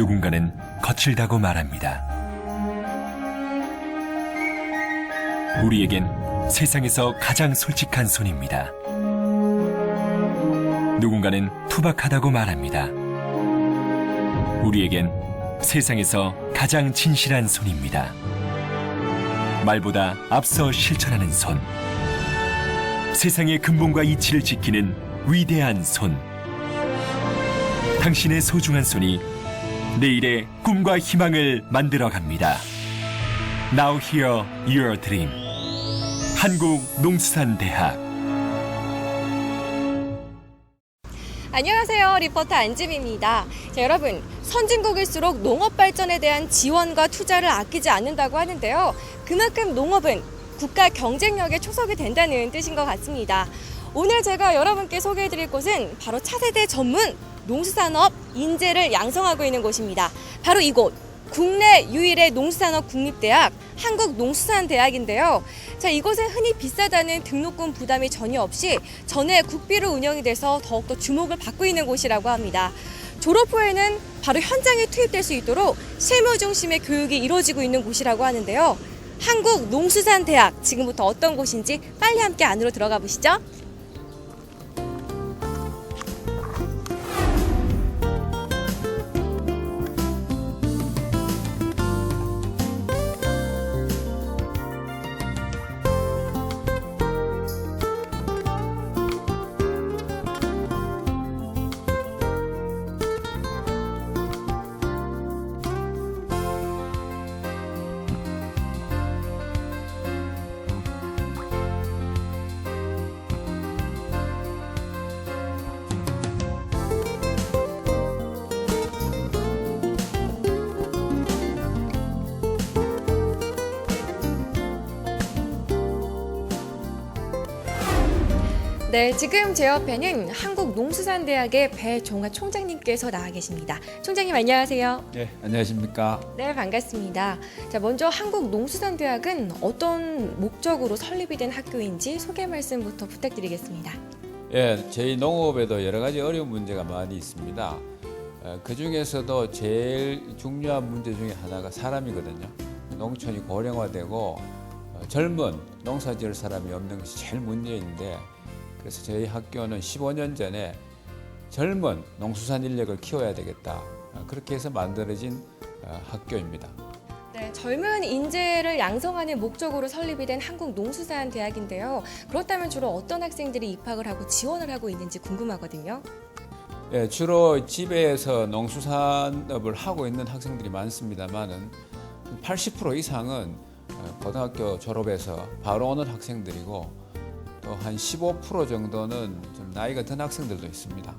누군가는 거칠다고 말합니다. 우리에겐 세상에서 가장 솔직한 손입니다. 누군가는 투박하다고 말합니다. 우리에겐 세상에서 가장 진실한 손입니다. 말보다 앞서 실천하는 손. 세상의 근본과 이치를 지키는 위대한 손. 당신의 소중한 손이 내일의 꿈과 희망을 만들어갑니다. Now hear your dream. 한국농수산대학. 안녕하세요. 리포터 안지미입니다. 자, 여러분, 선진국일수록 농업 발전에 대한 지원과 투자를 아끼지 않는다고 하는데요. 그만큼 농업은 국가 경쟁력의 초석이 된다는 뜻인 것 같습니다. 오늘 제가 여러분께 소개해드릴 곳은 바로 차세대 전문 농수산업 인재를 양성하고 있는 곳입니다. 바로 이곳, 국내 유일의 농수산업 국립대학 한국농수산대학인데요. 자, 이곳은 흔히 비싸다는 등록금 부담이 전혀 없이 전액 국비로 운영이 돼서 더욱더 주목을 받고 있는 곳이라고 합니다. 졸업 후에는 바로 현장에 투입될 수 있도록 실무 중심의 교육이 이루어지고 있는 곳이라고 하는데요. 한국농수산대학, 지금부터 어떤 곳인지 빨리 함께 안으로 들어가 보시죠. 네, 지금 제 옆에는 한국농수산대학의 배종하 총장님께서 나와 계십니다. 총장님 안녕하세요. 네, 안녕하십니까. 네, 반갑습니다. 자, 먼저 한국농수산대학은 어떤 목적으로 설립이 된 학교인지 소개 말씀부터 부탁드리겠습니다. 예, 저희 농업에도 여러 가지 어려운 문제가 많이 있습니다. 그 중에서도 제일 중요한 문제 중에 하나가 사람이거든요. 농촌이 고령화되고 젊은 농사 지을 사람이 없는 것이 제일 문제인데, 그래서 저희 학교는 15년 전에 젊은 농수산 인력을 키워야 되겠다, 그렇게 해서 만들어진 학교입니다. 네, 젊은 인재를 양성하는 목적으로 설립이 된 한국농수산대학인데요. 그렇다면 주로 어떤 학생들이 입학을 하고 지원을 하고 있는지 궁금하거든요. 예, 주로 집에서 농수산업을 하고 있는 학생들이 많습니다만은 80% 이상은 고등학교 졸업해서 바로 오는 학생들이고, 또 한 15% 정도는 좀 나이가 든 학생들도 있습니다.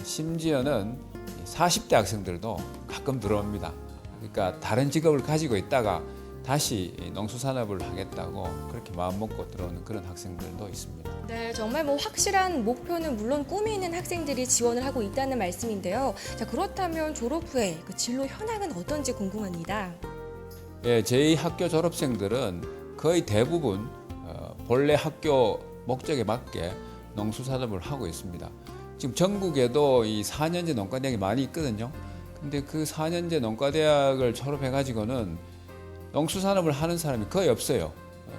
심지어는 40대 학생들도 가끔 들어옵니다. 그러니까 다른 직업을 가지고 있다가 다시 농수산업을 하겠다고 그렇게 마음먹고 들어오는 그런 학생들도 있습니다. 네, 정말 확실한 목표는 물론 꿈이 있는 학생들이 지원을 하고 있다는 말씀인데요. 자, 그렇다면 졸업 후에 그 진로 현황은 어떤지 궁금합니다. 예, 저희 학교 졸업생들은 거의 대부분 본래 학교 목적에 맞게 농수산업을 하고 있습니다. 지금 전국에도 이 4년제 농가대학이 많이 있거든요. 근데 그 4년제 농가대학을 졸업해가지고는 농수산업을 하는 사람이 거의 없어요.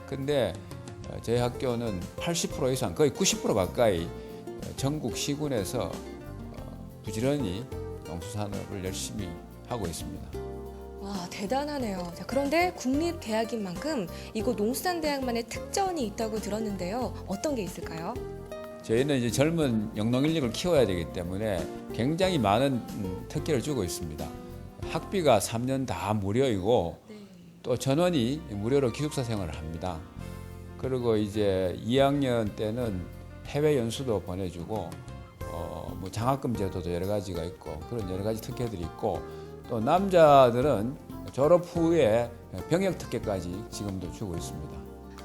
근데 저희 학교는 80% 이상, 거의 90% 가까이 전국 시군에서 부지런히 농수산업을 열심히 하고 있습니다. 와, 대단하네요. 자, 그런데 국립대학인 만큼 이곳 농수산대학만의 특전이 있다고 들었는데요. 어떤 게 있을까요? 저희는 이제 젊은 영농 인력을 키워야 되기 때문에 굉장히 많은 특기를 주고 있습니다. 학비가 3년 다 무료이고, 네. 또 전원이 무료로 기숙사 생활을 합니다. 그리고 이제 2학년 때는 해외 연수도 보내주고, 뭐 장학금 제도도 여러 가지가 있고, 그런 여러 가지 특혜들이 있고, 또 남자들은 졸업 후에 병역 특혜까지 지금도 주고 있습니다.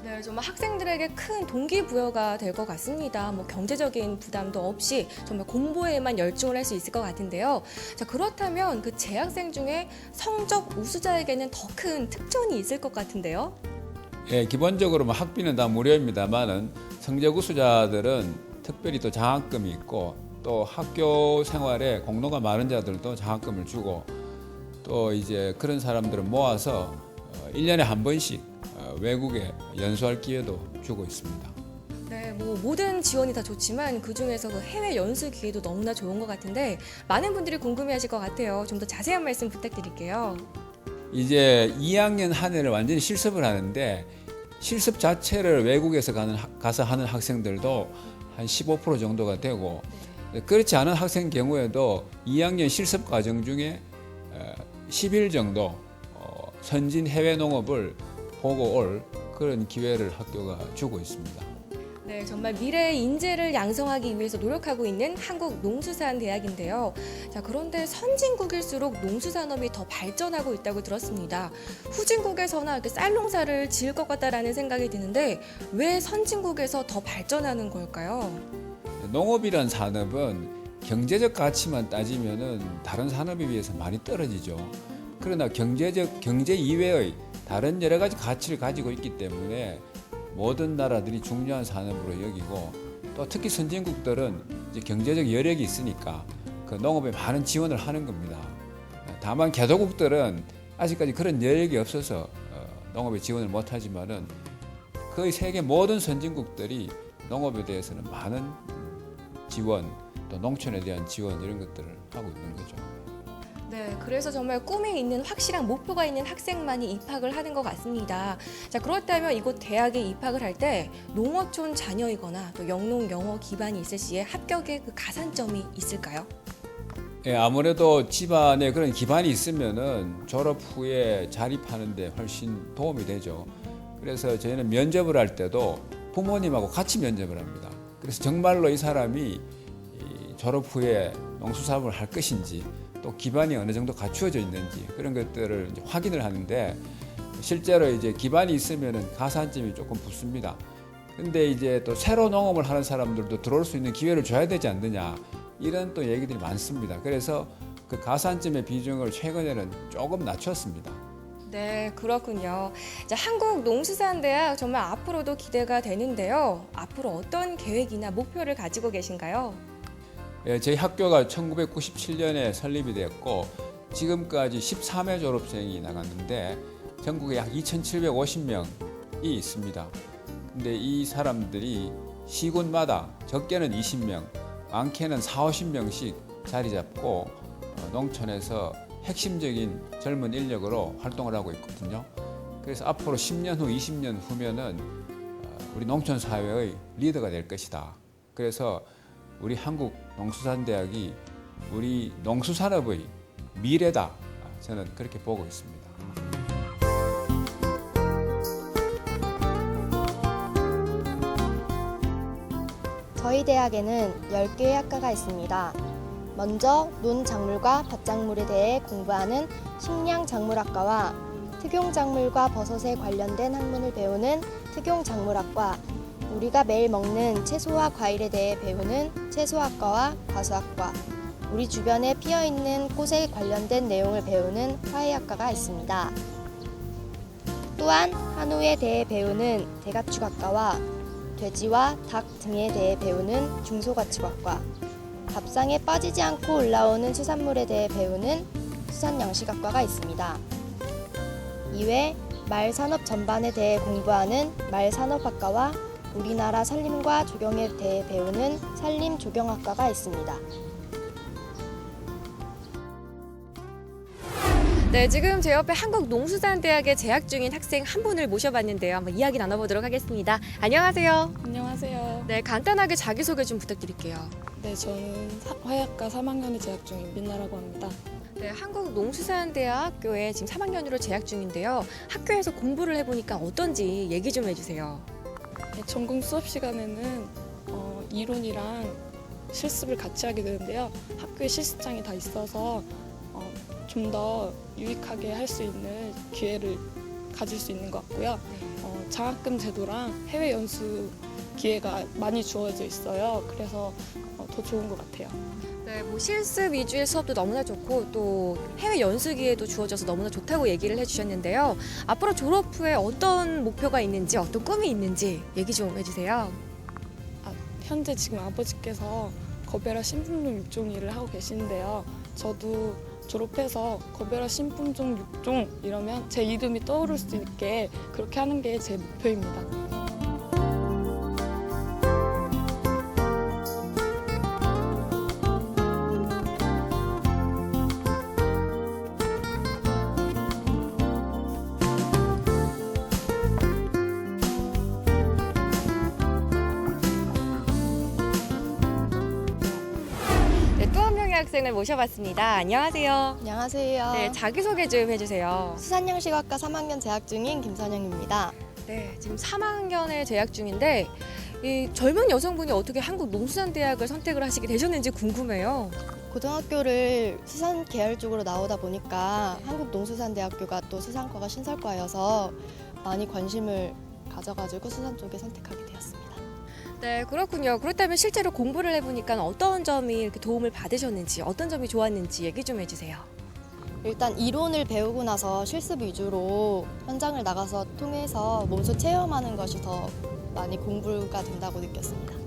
네, 정말 학생들에게 큰 동기부여가 될 것 같습니다. 경제적인 부담도 없이 정말 공부에만 열중을 할 수 있을 것 같은데요. 자, 그렇다면 그 재학생 중에 성적 우수자에게는 더 큰 특전이 있을 것 같은데요. 예, 기본적으로 학비는 다 무료입니다만은 성적 우수자들은 특별히 또 장학금이 있고, 또 학교 생활에 공로가 많은 자들도 장학금을 주고, 또 이제 그런 사람들을 모아서 1년에 한 번씩 외국에 연수할 기회도 주고 있습니다. 네, 뭐 모든 지원이 다 좋지만 그 중에서 그 해외 연수 기회도 너무나 좋은 것 같은데 많은 분들이 궁금해하실 것 같아요. 좀 더 자세한 말씀 부탁드릴게요. 이제 2학년 한 해를 완전히 실습을 하는데 실습 자체를 외국에서 가서 하는 학생들도 한 15% 정도가 되고 그렇지 않은 학생 경우에도 2학년 실습 과정 중에 10일 정도 선진 해외 농업을 보고 올 그런 기회를 학교가 주고 있습니다. 네, 정말 미래의 인재를 양성하기 위해서 노력하고 있는 한국농수산대학인데요. 자, 그런데 선진국일수록 농수산업이 더 발전하고 있다고 들었습니다. 후진국에서나 이렇게 쌀 농사를 지을 것 같다라는 생각이 드는데 왜 선진국에서 더 발전하는 걸까요? 농업이란 산업은 경제적 가치만 따지면은 다른 산업에 비해서 많이 떨어지죠. 그러나 경제 이외의 다른 여러 가지 가치를 가지고 있기 때문에 모든 나라들이 중요한 산업으로 여기고 또 특히 선진국들은 이제 경제적 여력이 있으니까 그 농업에 많은 지원을 하는 겁니다. 다만 개도국들은 아직까지 그런 여력이 없어서 농업에 지원을 못하지만은 거의 세계 모든 선진국들이 농업에 대해서는 많은 지원 또 농촌에 대한 지원 이런 것들을 하고 있는 거죠. 네, 그래서 정말 꿈이 있는 확실한 목표가 있는 학생만이 입학을 하는 것 같습니다. 자, 그렇다면 이곳 대학에 입학을 할 때 농어촌 자녀이거나 또 영농 영어 기반이 있을 시에 합격의 그 가산점이 있을까요? 예, 아무래도 집안에 그런 기반이 있으면은 졸업 후에 자립하는데 훨씬 도움이 되죠. 그래서 저희는 면접을 할 때도 부모님하고 같이 면접을 합니다. 그래서 정말로 이 사람이 졸업 후에 농수산업을 할 것인지 또 기반이 어느 정도 갖추어져 있는지 그런 것들을 이제 확인을 하는데 실제로 이제 기반이 있으면은 가산점이 조금 붙습니다. 근데 이제 또 새로 농업을 하는 사람들도 들어올 수 있는 기회를 줘야 되지 않느냐 이런 또 얘기들이 많습니다. 그래서 그 가산점의 비중을 최근에는 조금 낮췄습니다. 네, 그렇군요. 자, 한국농수산대학 정말 앞으로도 기대가 되는데요. 앞으로 어떤 계획이나 목표를 가지고 계신가요? 예, 저희 학교가 1997년에 설립이 됐고 지금까지 13회 졸업생이 나갔는데 전국에 약 2,750명이 있습니다. 근데 이 사람들이 시군마다 적게는 20명, 많게는 40~50명씩 자리 잡고 농촌에서 핵심적인 젊은 인력으로 활동을 하고 있거든요. 그래서 앞으로 10년 후, 20년 후면은 우리 농촌 사회의 리더가 될 것이다. 그래서 우리 한국농수산대학이 우리 농수산업의 미래다. 저는 그렇게 보고 있습니다. 저희 대학에는 10개의 학과가 있습니다. 먼저 논작물과 밭작물에 대해 공부하는 식량작물학과와 특용작물과 버섯에 관련된 학문을 배우는 특용작물학과, 우리가 매일 먹는 채소와 과일에 대해 배우는 채소학과와 과수학과, 우리 주변에 피어있는 꽃에 관련된 내용을 배우는 화훼학과가 있습니다. 또한 한우에 대해 배우는 대가축학과와 돼지와 닭 등에 대해 배우는 중소가축학과, 밥상에 빠지지 않고 올라오는 수산물에 대해 배우는 수산양식학과가 있습니다. 이외 말산업 전반에 대해 공부하는 말산업학과와 우리나라 산림과 조경에 대해 배우는 산림조경학과가 있습니다. 네, 지금 제 옆에 한국농수산대학에 재학 중인 학생 한 분을 모셔봤는데요. 한번 이야기 나눠보도록 하겠습니다. 안녕하세요. 안녕하세요. 네, 간단하게 자기소개 좀 부탁드릴게요. 네, 저는 화약과 3학년에 재학 중인 민나라고 합니다. 네, 한국농수산대학교에 지금 3학년으로 재학 중인데요. 학교에서 공부를 해보니까 어떤지 얘기 좀 해주세요. 네, 전공 수업 시간에는 이론이랑 실습을 같이 하게 되는데요. 학교에 실습장이 다 있어서 좀 더 유익하게 할 수 있는 기회를 가질 수 있는 것 같고요. 장학금 제도랑 해외 연수 기회가 많이 주어져 있어요. 그래서 더 좋은 것 같아요. 네, 뭐 실습 위주의 수업도 너무나 좋고 또 해외 연수 기회도 주어져서 너무나 좋다고 얘기를 해주셨는데요. 앞으로 졸업 후에 어떤 목표가 있는지, 어떤 꿈이 있는지 얘기 좀 해주세요. 현재 지금 아버지께서 거베라 신분용 육종 일을 하고 계시는데요. 저도 졸업해서 거베라 신품종 6종 이러면 제 이름이 떠오를 수 있게 그렇게 하는 게 제 목표입니다. 네, 또 한 명의 학생을 모셔봤습니다. 안녕하세요. 안녕하세요. 네, 자기소개 좀 해주세요. 수산양식학과 3학년 재학 중인 김선영입니다. 네, 지금 3학년에 재학 중인데 이 젊은 여성분이 어떻게 한국농수산대학을 선택을 하시게 되셨는지 궁금해요. 고등학교를 수산 계열 쪽으로 나오다 보니까 한국농수산대학교가 또 수산과가 신설과여서 많이 관심을 가져가지고 수산 쪽에 선택하게 되었습니다. 네, 그렇군요. 그렇다면 실제로 공부를 해보니까 어떤 점이 이렇게 도움을 받으셨는지, 어떤 점이 좋았는지 얘기 좀 해주세요. 일단 이론을 배우고 나서 실습 위주로 현장을 나가서 통해서 몸소 체험하는 것이 더 많이 공부가 된다고 느꼈습니다.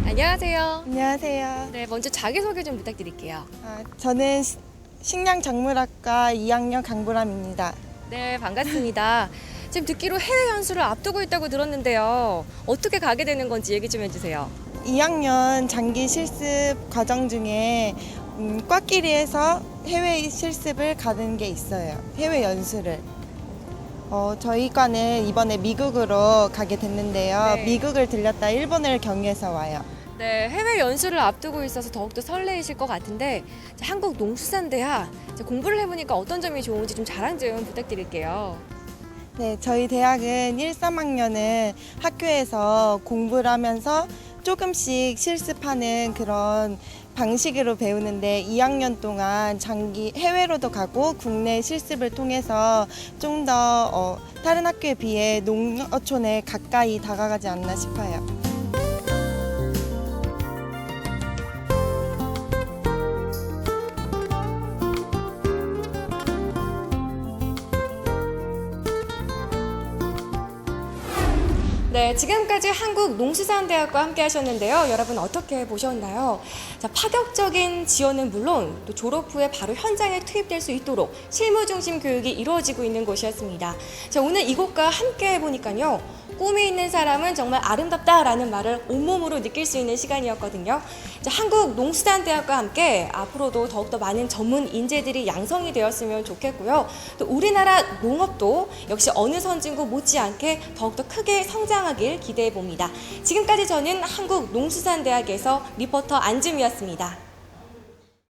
안녕하세요. 안녕하세요. 네, 먼저 자기소개 좀 부탁드릴게요. 저는 식량작물학과 2학년 강보람입니다. 네, 반갑습니다. 지금 듣기로 해외 연수를 앞두고 있다고 들었는데요. 어떻게 가게 되는 건지 얘기 좀 해주세요. 2학년 장기 실습 과정 중에 과끼리에서 해외 실습을 가는 게 있어요. 해외 연수를. 저희 과는 이번에 미국으로 가게 됐는데요. 네. 미국을 들렸다 일본을 경유해서 와요. 네, 해외 연수를 앞두고 있어서 더욱더 설레이실 것 같은데 한국농수산대학 공부를 해보니까 어떤 점이 좋은지 좀 자랑 좀 부탁드릴게요. 네, 저희 대학은 1, 3학년은 학교에서 공부를 하면서 조금씩 실습하는 그런 방식으로 배우는데 2학년 동안 장기 해외로도 가고 국내 실습을 통해서 좀 더 다른 학교에 비해 농어촌에 가까이 다가가지 않나 싶어요. 네, 지금까지 한국농수산대학과 함께 하셨는데요. 여러분 어떻게 보셨나요? 자, 파격적인 지원은 물론 또 졸업 후에 바로 현장에 투입될 수 있도록 실무 중심 교육이 이루어지고 있는 곳이었습니다. 자, 오늘 이곳과 함께 해보니까요. 꿈이 있는 사람은 정말 아름답다라는 말을 온몸으로 느낄 수 있는 시간이었거든요. 자, 한국농수산대학과 함께 앞으로도 더욱더 많은 전문 인재들이 양성이 되었으면 좋겠고요. 또 우리나라 농업도 역시 어느 선진국 못지않게 더욱더 크게 성장하길 기대해 봅니다. 지금까지 저는 한국농수산대학에서 리포터 안줌이었습니다.